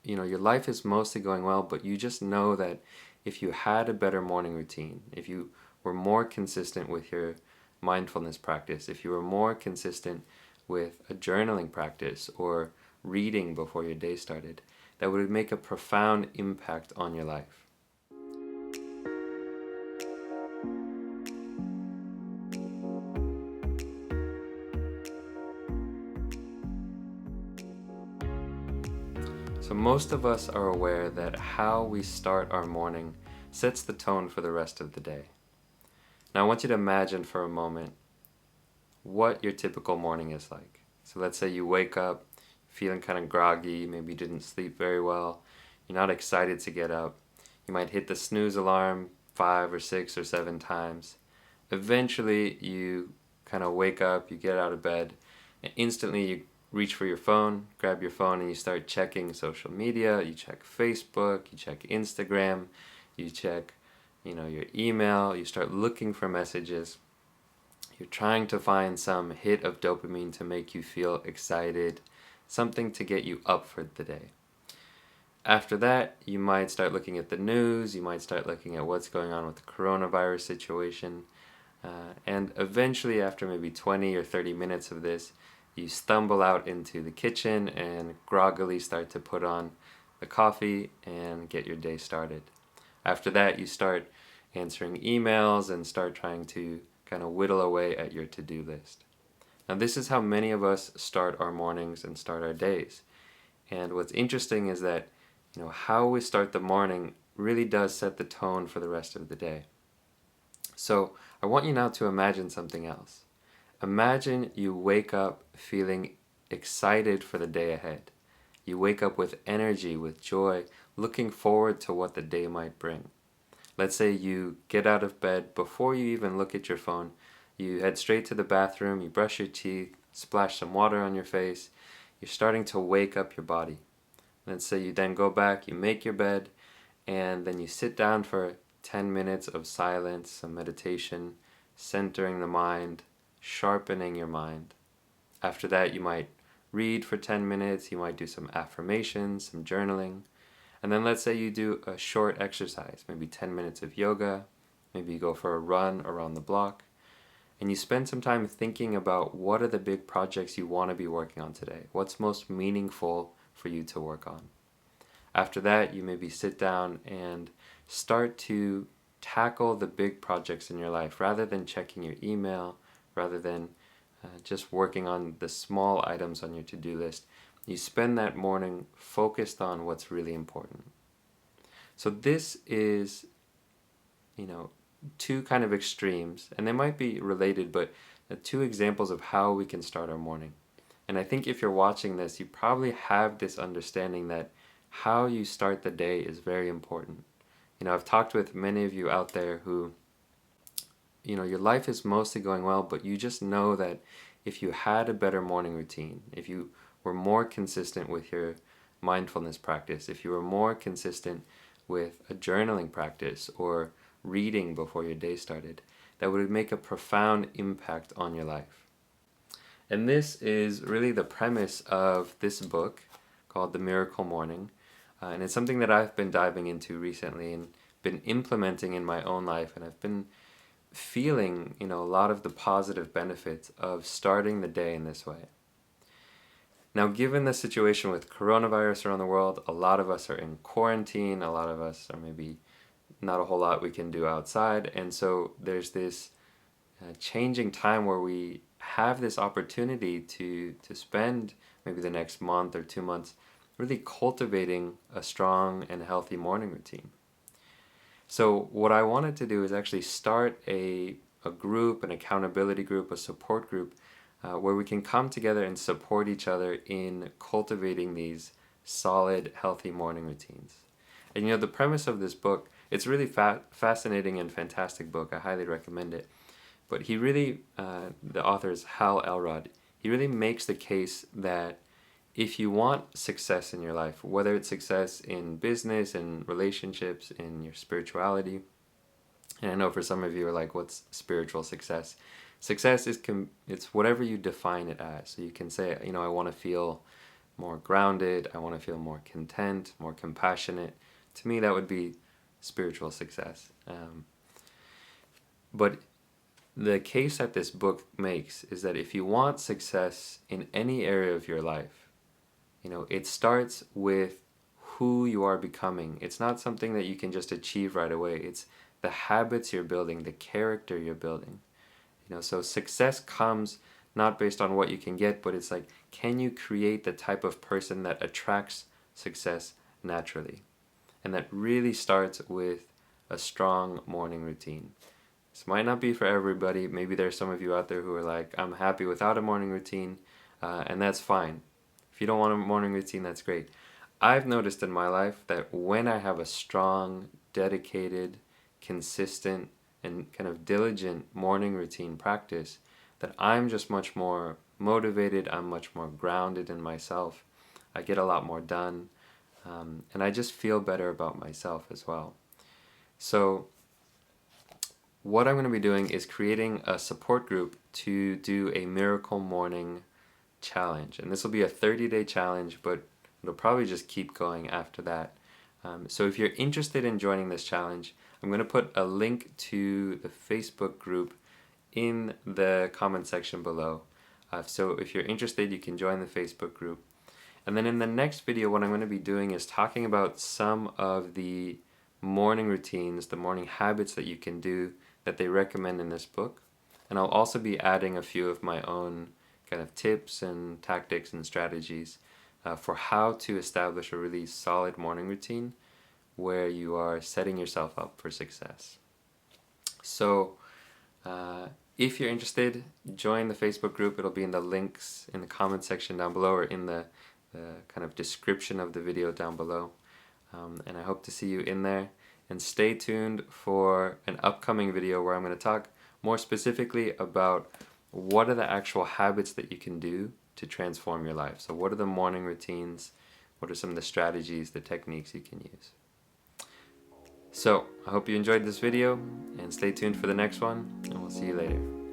your life is mostly going well, but you just know that if you had a better morning routine, if you were more consistent with your mindfulness practice, if you were more consistent with a journaling practice or reading before your day started, that would make a profound impact on your life. So most of us are aware that how we start our morning sets the tone for the rest of the day. Now I want you to imagine for a moment what your typical morning is like. So let's say you wake up feeling kind of groggy, maybe you didn't sleep very well, you're not excited to get up. You might hit the snooze alarm 5 or 6 or 7 times. Eventually you kind of wake up, you get out of bed, and instantly you reach for your phone, grab your phone, and you start checking social media. You check Facebook, you check Instagram, you check your email, you start looking for messages. You're trying to find some hit of dopamine to make you feel excited, something to get you up for the day. After that, you might start looking at the news, you might start looking at what's going on with the coronavirus situation, and eventually, after maybe 20 or 30 minutes of this, you stumble out into the kitchen and groggily start to put on the coffee and get your day started. After that, you start answering emails and start trying to kind of whittle away at your to-do list. Now, this is how many of us start our mornings and start our days. And what's interesting is that, how we start the morning really does set the tone for the rest of the day. So I want you now to imagine something else. Imagine you wake up feeling excited for the day ahead. You wake up with energy, with joy, looking forward to what the day might bring. Let's say you get out of bed before you even look at your phone. You head straight to the bathroom, you brush your teeth, splash some water on your face. You're starting to wake up your body. Let's say you then go back, you make your bed, and then you sit down for 10 minutes of silence, some meditation, centering the mind, sharpening your mind. After that, you might read for 10 minutes, you might do some affirmations, some journaling. And then let's say you do a short exercise, maybe 10 minutes of yoga, maybe you go for a run around the block, and you spend some time thinking about what are the big projects you want to be working on today, what's most meaningful for you to work on. After that, you maybe sit down and start to tackle the big projects in your life rather than checking your email, rather than just working on the small items on your to-do list. You spend that morning focused on what's really important. So this is, two kind of extremes, and they might be related, but two examples of how we can start our morning. And I think if you're watching this, you probably have this understanding that how you start the day is very important. I've talked with many of you out there who, your life is mostly going well, but you just know that if you had a better morning routine, if you were more consistent with your mindfulness practice, if you were more consistent with a journaling practice or reading before your day started, that would make a profound impact on your life. And this is really the premise of this book called The Miracle Morning. And it's something that I've been diving into recently and been implementing in my own life. And I've been feeling, a lot of the positive benefits of starting the day in this way. Now, given the situation with coronavirus around the world, a lot of us are in quarantine, a lot of us are maybe not a whole lot we can do outside, and so there's this changing time where we have this opportunity to spend maybe the next month or 2 months really cultivating a strong and healthy morning routine. So what I wanted to do is actually start a group, an accountability group, a support group, where we can come together and support each other in cultivating these solid, healthy morning routines. And the premise of this book, it's really fascinating and fantastic book. I highly recommend it. But he really, the author is Hal Elrod, he really makes the case that if you want success in your life, whether it's success in business, in relationships, in your spirituality, and I know for some of you are like, what's spiritual success? Success is it's whatever you define it as. So you can say, I want to feel more grounded, I want to feel more content, more compassionate. To me, that would be spiritual success. But the case that this book makes is that if you want success in any area of your life, it starts with who you are becoming. It's not something that you can just achieve right away. It's the habits you're building, the character you're building. So success comes not based on what you can get, but it's like, can you create the type of person that attracts success naturally? And that really starts with a strong morning routine. This might not be for everybody. Maybe there's some of you out there who are like, I'm happy without a morning routine, and that's fine. If you don't want a morning routine, that's great. I've noticed in my life that when I have a strong, dedicated, consistent, and kind of diligent morning routine practice, that I'm just much more motivated, I'm much more grounded in myself. I get a lot more done, and I just feel better about myself as well. So what I'm going to be doing is creating a support group to do a miracle morning challenge. And this will be a 30-day challenge, but it'll probably just keep going after that. So if you're interested in joining this challenge, I'm going to put a link to the Facebook group in the comment section below. So if you're interested, you can join the Facebook group. And then in the next video, what I'm going to be doing is talking about some of the morning routines, the morning habits that you can do that they recommend in this book. And I'll also be adding a few of my own kind of tips and tactics and strategies for how to establish a really solid morning routine where you are setting yourself up for success. So if you're interested, join the Facebook group. It'll be in the links in the comment section down below, or in the kind of description of the video down below. And I hope to see you in there. And stay tuned for an upcoming video where I'm going to talk more specifically about what are the actual habits that you can do to transform your life. So what are the morning routines? What are some of the strategies, the techniques you can use? So I hope you enjoyed this video, and stay tuned for the next one, and we'll see you later.